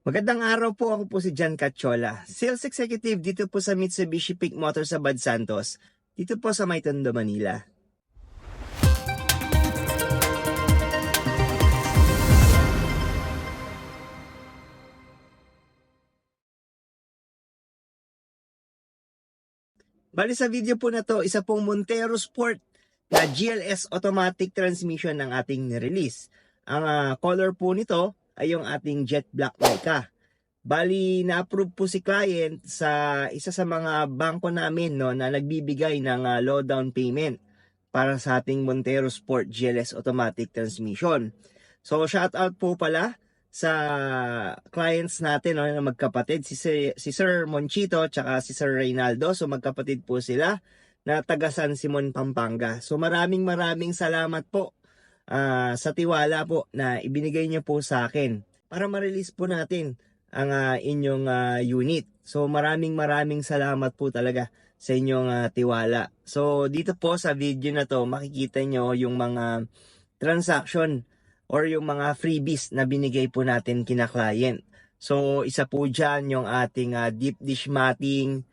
Magandang araw po, ako po si Jan Cachola, Sales Executive dito po sa Mitsubishi Pink Motors sa Bad Santos, dito po sa May Tondo, Manila. Bali sa video po na to, isa pong Montero Sport na GLS automatic transmission ng ating nirelease. Ang color po nito ay yung ating Jet Black Mica. Bali, na-approve po si client sa isa sa mga bangko namin no, na nagbibigay ng low down payment para sa ating Montero Sport GLS automatic transmission. So, shout out po pala sa clients natin no, na magkapatid, si Sir Monchito at si Sir Reynaldo. So, magkapatid po sila na taga San Simon, Pampanga. So, maraming salamat po sa tiwala po na ibinigay niyo po sa akin para ma-release po natin ang inyong unit. So maraming salamat po talaga sa inyong tiwala. So dito po sa video na to makikita nyo yung mga transaction or yung mga freebies na binigay po natin kina client. So isa po dyan yung ating deep dish matting,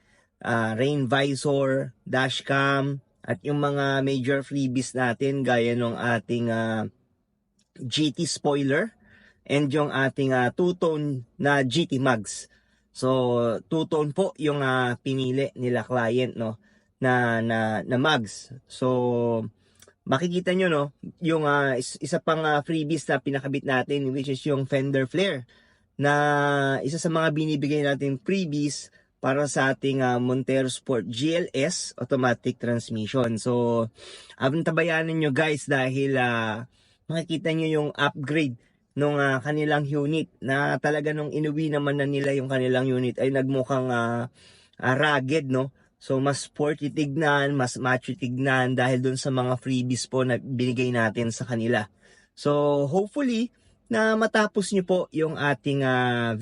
rain visor, dashcam, at yung mga major freebies natin gaya ng ating GT spoiler and yung ating two-tone na GT mags. So two-tone po yung pinili nila client no na mags. So makikita nyo no yung isa pang freebies na pinakabit natin, which is yung fender flare, na isa sa mga binibigay natin freebies para sa ating Montero Sport GLS automatic transmission. So tabayanan nyo guys dahil makikita nyo yung upgrade nung kanilang unit na talaga nung inuwi naman na nila yung kanilang unit ay nagmukhang rugged no. So mas sporty tignan, mas macho tignan dahil dun sa mga freebies po na binigay natin sa kanila. So hopefully na matapos nyo po yung ating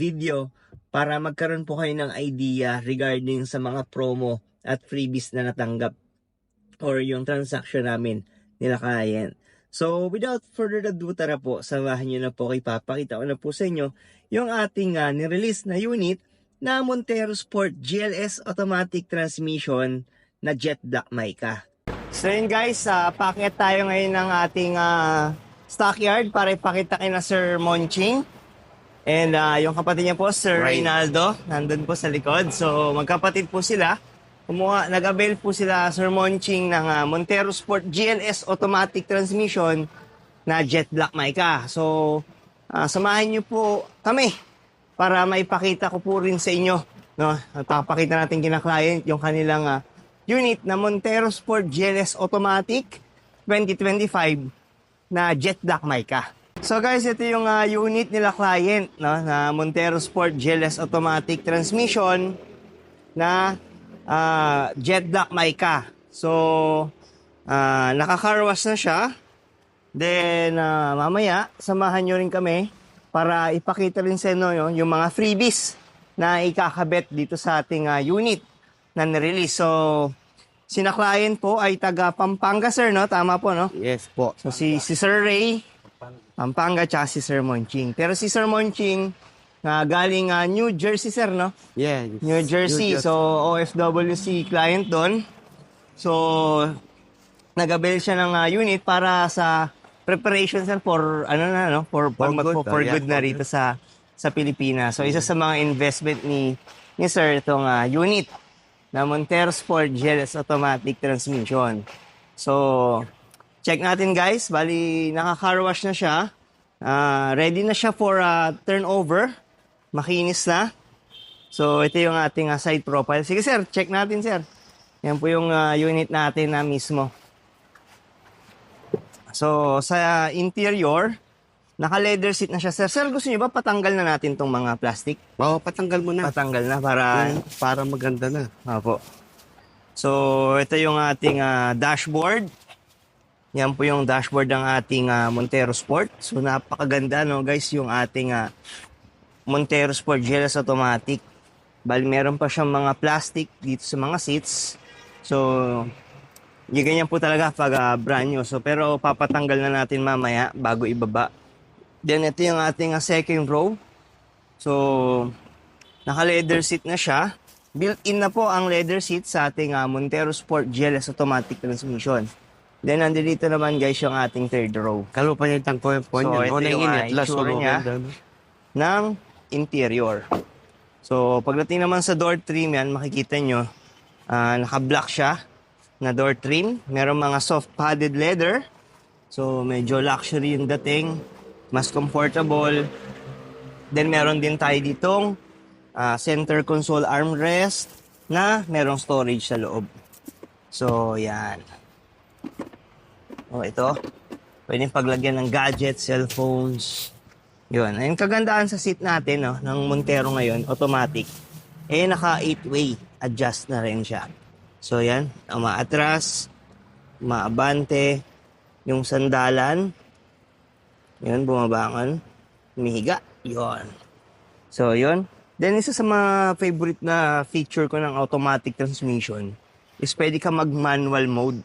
video para magkaroon po kayo ng idea regarding sa mga promo at freebies na natanggap or yung transaction namin nila client. So, without further ado, tara po, samahan nyo na po kay papakita ko na po sa inyo yung ating nirelease na unit na Montero Sport GLS automatic transmission na Jet Black Mica. So yun guys, packet tayo ngayon ng ating stockyard para ipakita kay na Sir Monching. And yung kapatid niya po, Sir Reynaldo, nandun po sa likod. So magkapatid po sila. Nag-avail po sila, Sir Monching, ng Montero Sport GLS automatic transmission na Jet Black Mica. So, samahan niyo po kami para maipakita ko po rin sa inyo. No? Papakita natin kina client yung kanilang unit na Montero Sport GLS automatic 2025 na Jet Black Mica. So guys, ito yung unit nila client no? Na Montero Sport GLS automatic transmission na Jet Black Mica. So, nakakarwas na siya. Then, mamaya, samahan nyo rin kami para ipakita rin sa inyo yung mga freebies na ikakabit dito sa ating unit na nirelease. So, sina client po ay taga Pampanga, sir, no? Tama po, no? Yes po. So, si Sir Ray, Pampanga, tsaka si Sir Monching. Pero si Sir Monching, galing New Jersey, sir, no? Yeah. New Jersey. So, OFW si client doon. So, nag-avail siya ng unit para sa preparation, sir, for, for good na rito sa Pilipinas. So, isa sa mga investment ni sir, itong unit na Montero Sport GLS automatic transmission. So, check natin, guys. Bali, naka-car wash na siya. Ready na siya for turnover. Makinis na. So, ito yung ating side profile. Sige, sir. Check natin, sir. Yan po yung unit natin na mismo. So, sa interior, naka-leather seat na siya, sir. Sir, gusto niyo ba patanggal na natin tong mga plastic? Oo, patanggal mo na. Patanggal na para... Para maganda na. Opo. So, ito yung ating dashboard. Yan po yung dashboard ng ating Montero Sport. So, napakaganda, no, guys, yung ating Montero Sport GLS automatic. Bali, meron pa siyang mga plastic dito sa mga seats. So, yung ganyan po talaga pag brand new. So, pero papatanggal na natin mamaya bago ibaba. Then, ito yung ating second row. So, naka-leather seat na siya. Built-in na po ang leather seat sa ating Montero Sport GLS automatic transmission. Then, nandito naman guys yung ating third row Kalupanyang ko yung point So, yan. ito Kung yung, nainit, last itsura niya. ng interior. So, pagdating naman sa door trim yan, makikita nyo, naka-black siya na door trim. Merong mga soft padded leather. So, medyo luxury yung dating. Mas comfortable. Then, meron din tayo ditong center console armrest na merong storage sa loob. So, yan. O, ito. Pwedeng paglagyan ng gadgets, cellphones. Yun. Ayun, kagandahan sa seat natin, no, ng Montero ngayon, automatic. Naka 8-way adjust na rin siya. So, yan. Umaatras, umaabante, yung sandalan. Yun, bumabangon. Humihiga. Yun. So, yun. Then, isa sa mga favorite na feature ko ng automatic transmission is pwede ka mag-manual mode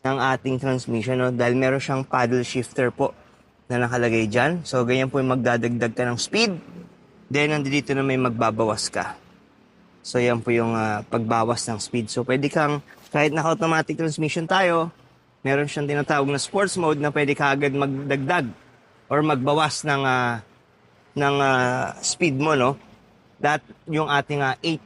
ng ating transmission, no? Dahil meron siyang paddle shifter po na nakalagay dyan. So, ganyan po yung magdadagdag ka ng speed. Then, nandito na may magbabawas ka. So, yan po yung pagbawas ng speed. So, pwede kang, kahit naka-automatic transmission tayo, meron siyang tinatawag na sports mode na pwede ka agad magdagdag or magbawas ng speed mo, no? That yung ating 8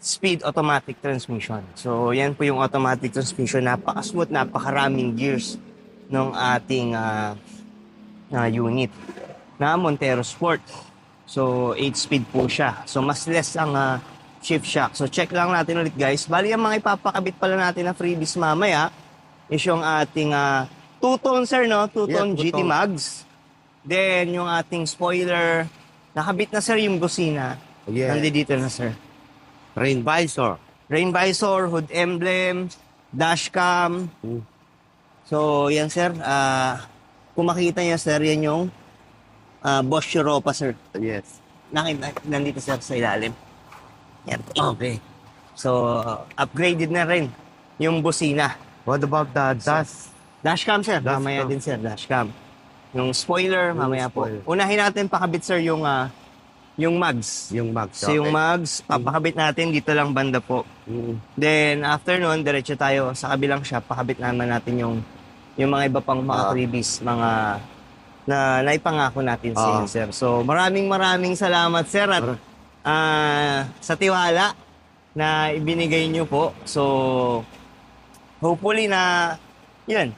speed automatic transmission. So, yan po yung automatic transmission. Napaka-smooth, napakaraming gears ng ating unit na Montero Sport. So, 8 speed po siya. So, mas less ang shift shock. So, check lang natin ulit guys. Bali, ang mga ipapakabit pala natin na freebies mamaya is yung ating two-tone, sir, no? Two-tone GT two-tone. Mags. Then, yung ating spoiler. Nakabit na, sir, yung busina. Yeah. Nandito na, sir. Rain visor. Rain visor, hood emblem, dashcam. So, yan, sir. Kung makita niya, sir, yan yung Bosch Europa, sir. Yes. Nandito, sir, sa ilalim. Yan. Okay. So, upgraded na rin yung busina. What about the dust? Dashcam, sir. Dashcam. Mamaya din, sir. Dashcam. Yung spoiler, mamaya po. spoiler. Unahin natin pakabit, sir, yung mags. Yung mags. So, yung mags, papakabit natin dito lang banda po. Then, after nun, diretso tayo sa kabilang shop, pakabit naman natin yung mga iba pang mga freebies, mga na naipangako natin sa inyo, sir. So, maraming salamat, sir, at sa tiwala na ibinigay nyo po. So, hopefully na, yun,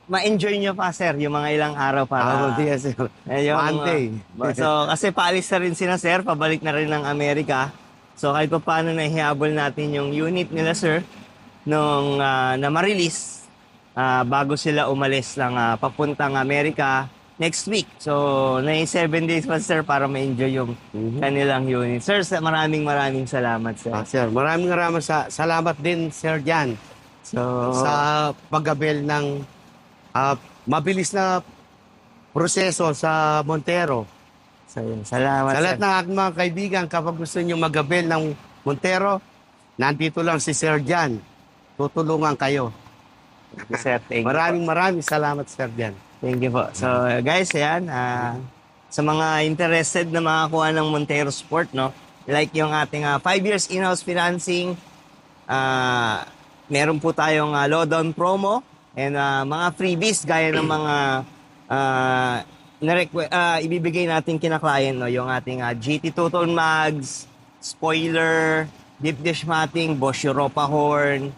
ma-enjoy nyo pa, sir, yung mga ilang araw para... yes. Yung, Monday. so, kasi paalis na rin sila, sir. Pabalik na rin ng Amerika. So, kahit pa paano nahihabol natin yung unit nila, sir, nung na ma-release bago sila umalis ng papuntang Amerika next week. So, 7 days pa, sir, para ma-enjoy yung kanilang unit. Sir, maraming salamat, sir. Sir, maraming salamat din, Sir Jan, So, sa pag-avail ng mabilis na proseso sa Montero. so yun. Salamat, Sa lahat sir. ng aking mga kaibigan, kapag gusto nyo mag-avail ng Montero, nandito lang si Sir Jan. Tutulungan kayo. Sir, thank you po. Maraming salamat, Sir Jan. Thank you po. So, guys, ayan, sa mga interested na makakuha ng Montero Sport, no? Like yung ating 5 years in-house financing, meron po tayong low-down promo and mga freebies gaya ng mga ibibigay natin kina-client, no? Yung ating GT Total Mags, spoiler, deep dish matting, Bosch Europa horn,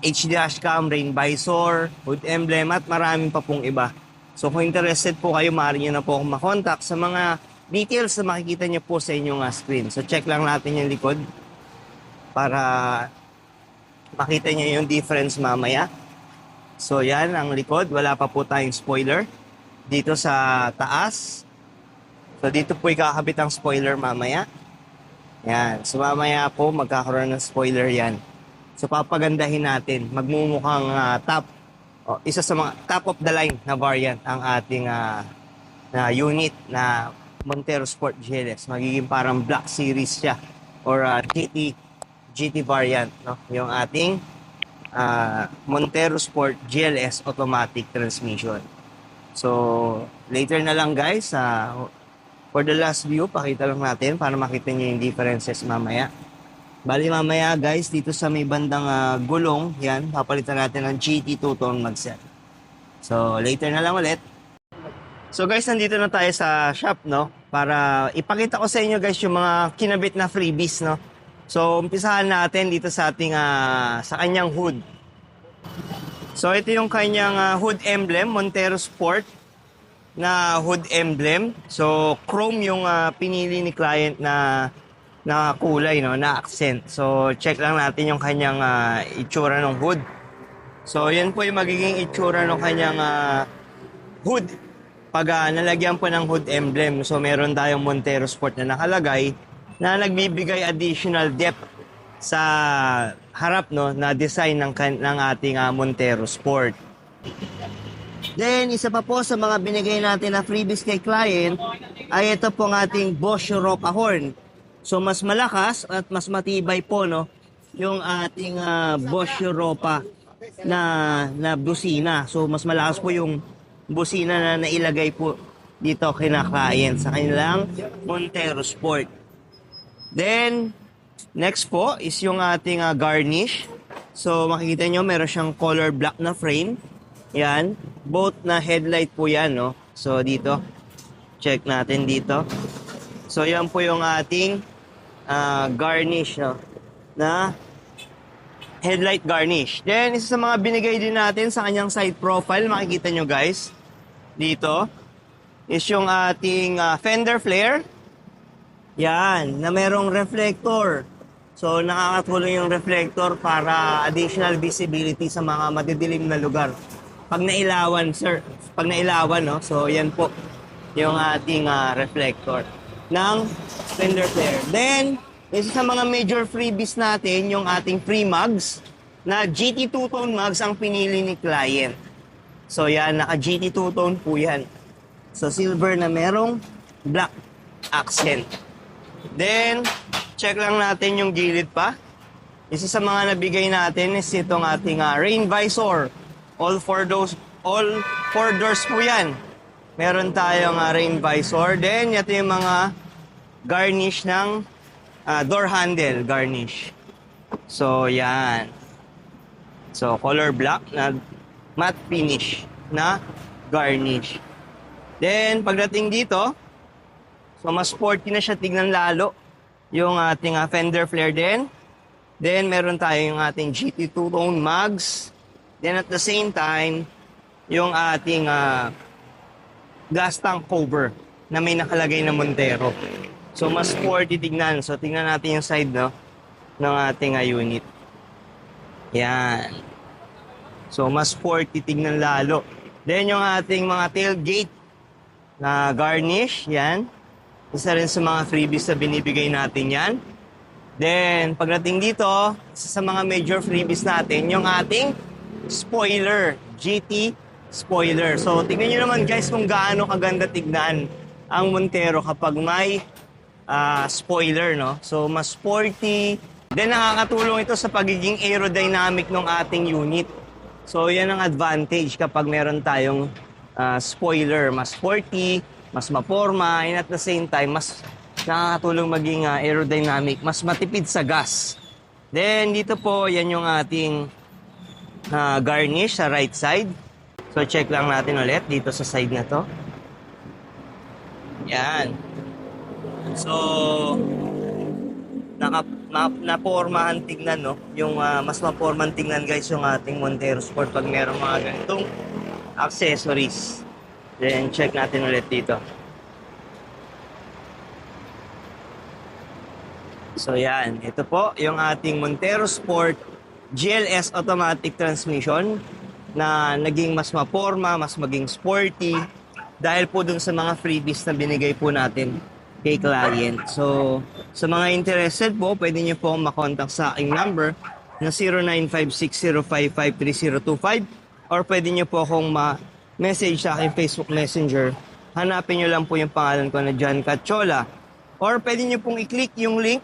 HD dashcam, rain visor, hood emblem, at maraming pa pong iba. So kung interested po kayo, maaari nyo na po akong makontak sa mga details na makikita nyo po sa inyong screen. So check lang natin yung likod para makita nyo yung difference mamaya. So yan ang likod, wala pa po tayong spoiler. Dito sa taas, so dito po ikakabit ang spoiler mamaya. Yan, so mamaya po magkakaroon ng spoiler yan. So papagandahin natin, magmumukhang isa sa mga top of the line na variant ang ating na unit na Montero Sport GLS. Magiging parang Black Series siya or GT variant, no? Yung ating Montero Sport GLS automatic transmission. So, later na lang guys, for the last view, pakita lang natin para makita nyo yung differences mamaya. Bali mamaya guys, dito sa may bandang gulong, yan, papalitan natin ng GT two-tone mag-set. So, later na lang ulit. So guys, nandito na tayo sa shop, no? Para ipakita ko sa inyo guys yung mga kinabit na freebies, no? So, umpisahan natin dito sa ating, sa kanyang hood. So, ito yung kanyang hood emblem, Montero Sport na hood emblem. So, chrome yung pinili ni client na kulay, no? Na accent. So, check lang natin yung kanyang itsura ng hood. So, yan po yung magiging itsura ng kanyang hood pag nalagyan po ng hood emblem. So, meron tayong Montero Sport na nakalagay na nagbibigay additional depth sa harap, no, na design ng ating Montero Sport. Then, isa pa po sa mga binigay natin na freebies kay client ay ito pong ating Bosch Europa horn. So, mas malakas at mas matibay po, no, yung ating Bosch Europa na busina. So, mas malakas po yung busina na nailagay po dito kina client sa kanilang Montero Sport. Then, next po is yung ating garnish. So, makikita nyo, meron siyang color black na frame. Yan. Both na headlight po yan, no? So, dito. Check natin dito. So, yan po yung ating garnish, no? Na headlight garnish. Then, isa sa mga binigay din natin sa kanyang side profile, makikita nyo guys, dito, is yung ating fender flare. Yan, na merong reflector. So, nakakatulong yung reflector para additional visibility sa mga madidilim na lugar. Pag nailawan, sir, pag nailawan, no? So, yan po yung ating reflector ng fender flare. Then, isa sa mga major freebies natin, yung ating free mugs na GT two-tone mugs ang pinili ni client. So yan, naka GT two-tone po yan. So silver na merong black accent. Then, check lang natin yung gilid pa. Isa sa mga nabigay natin is itong ating rain visor. All four doors po yan. Meron tayong rain visor. Then, ito yung mga garnish ng door handle garnish. So, yan. So, color black na matte finish na garnish. Then, pagdating dito, so mas sporty na siya tignan lalo. Yung ating fender flare din. Then, meron tayo yung ating GT two-tone mugs. Then, at the same time, yung ating gas tank cover na may nakalagay na Montero. So, mas sporty tignan. So, tignan natin yung side, no, ng ating unit. Yan. So, mas sporty tignan lalo. Then, yung ating mga tailgate na garnish. Yan. Isa rin sa mga freebies na binibigay natin yan. Then, pagdating dito, isa sa mga major freebies natin, yung ating spoiler. GT spoiler. So, tignan nyo naman guys kung gaano kaganda tignan ang Montero kapag may spoiler, no? So, mas sporty. Then, nakakatulong ito sa pagiging aerodynamic ng ating unit. So, yan ang advantage kapag meron tayong spoiler. Mas sporty, mas maporma, and at the same time, mas nakakatulong maging aerodynamic, mas matipid sa gas. Then, dito po, yan yung ating garnish sa right side. So, check lang natin ulit dito sa side na to. Yan. So, napormahan tignan, no? Yung mas mapormahan tignan guys yung ating Montero Sport pag meron mga ganitong accessories. Then, check natin ulit dito. So, yan. Ito po yung ating Montero Sport GLS automatic transmission na naging mas maporma, mas maging sporty dahil po dun sa mga freebies na binigay po natin kay client. So, sa mga interested po, pwede nyo po makontak sa aking number na 0956055325 or pwede nyo po akong ma-message sa aking Facebook Messenger. Hanapin nyo lang po yung pangalan ko na John Cachola. Or pwede nyo pong i-click yung link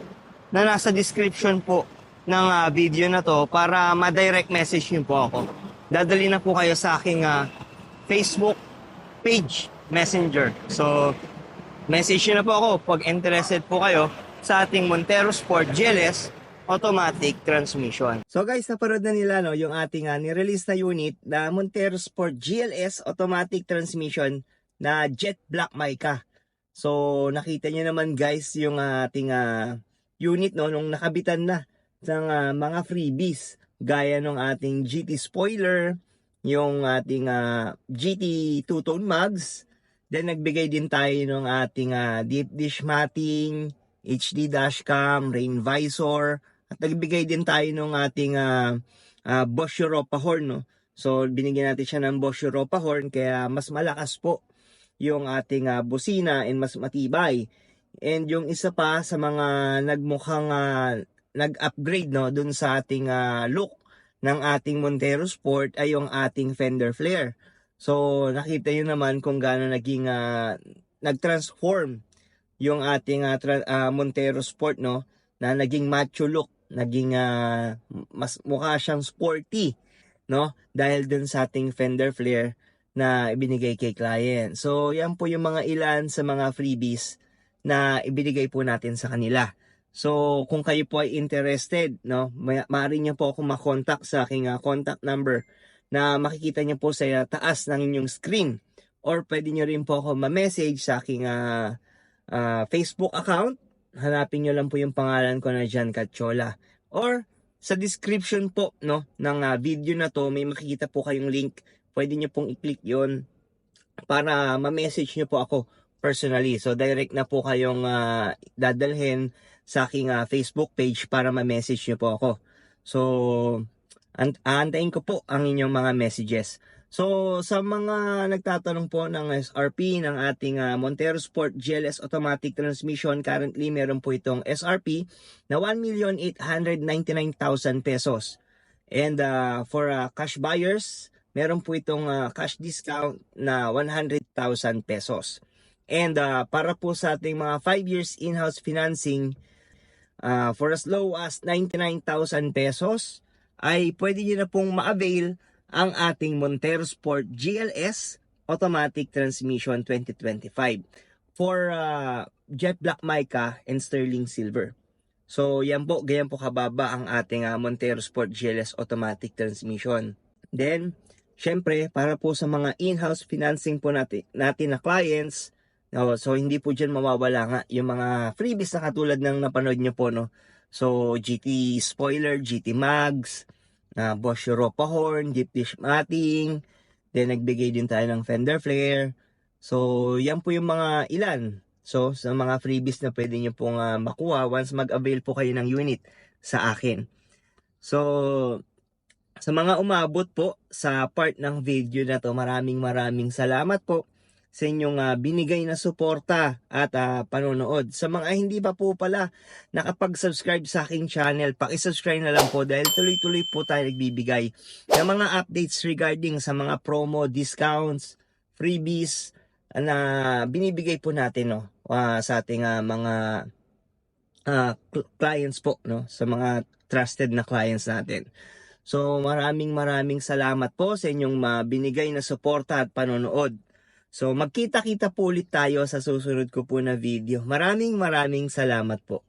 na nasa description po ng video na to para ma-direct message nyo po ako. Dadali na po kayo sa aking Facebook, page Messenger. So, message nyo na po ako pag interested po kayo sa ating Montero Sport GLS automatic transmission. So guys, naparod na nila no, yung ating ni-release na unit na Montero Sport GLS automatic transmission na Jet Black Mica. So nakita nyo naman guys yung ating unit no, nung nakabitan na ng mga freebies gaya ng ating GT spoiler, yung ating GT two-tone mags. Then nagbigay din tayo ng ating deep dish matting, HD dashcam, rain visor, at nagbigay din tayo ng ating Bosch Europa horn. No? So binigyan natin siya ng Bosch Europa horn kaya mas malakas po yung ating busina and mas matibay. And yung isa pa sa mga nagmukhang nag-upgrade no, dun sa ating look ng ating Montero Sport ay yung ating fender flare. So nakita nyo naman kung gaano naging nag-transform yung ating Montero Sport no, na naging macho look, naging mas mukha siyang sporty no dahil dun sa ating fender flare na ibinigay kay client. So yan po yung mga ilan sa mga freebies na ibinigay po natin sa kanila. So kung kayo po ay interested no, maaari niyo po ako ma-contact sa aking contact number na makikita niyo po sa taas ng inyong screen, or pwede niyo rin po ako ma-message sa aking Facebook account. Hanapin nyo lang po yung pangalan ko na Jan Cachola. Or sa description po no, ng video na to, may makikita po kayong link. Pwede nyo pong i-click yon para ma-message nyo po ako personally. So direct na po kayong dadalhin sa aking Facebook page para ma-message nyo po ako. So aantayin ko po ang inyong mga messages. So, sa mga nagtatanong po ng SRP ng ating Montero Sport GLS automatic transmission, currently meron po itong SRP na 1,899,000 pesos. And for cash buyers, meron po itong cash discount na 100,000 pesos. And para po sa ating mga 5 years in-house financing, for as low as 99,000 pesos, ay pwede nyo na pong ma-avail ang ating Montero Sport GLS automatic transmission 2025 for Jet Black Mica and Sterling Silver. So yan po, ganyan po kababa ang ating Montero Sport GLS automatic transmission. Then, syempre, para po sa mga in-house financing po natin na clients, no, so hindi po dyan mawawala nga yung mga freebies na katulad ng napanood nyo po. No? So GT spoiler, GT mags, Bosch Europa horn, deep dish matting, then nagbigay din tayo ng fender flare. So yan po yung mga ilan. So sa mga freebies na pwede nyo pong makuha once mag-avail po kayo ng unit sa akin. So sa mga umabot po sa part ng video na to, maraming salamat po sa inyong binigay na suporta at panonood. Sa mga hindi pa po pala nakapag-subscribe sa aking channel, paki-subscribe na lang po dahil tuloy-tuloy po tayo nagbibigay ng mga updates regarding sa mga promo, discounts, freebies na binibigay po natin no, sa ating mga clients po, no, sa mga trusted na clients natin. So maraming salamat po sa inyong binigay na suporta at panonood. So magkita-kita po ulit tayo sa susunod ko po na video. Maraming salamat po.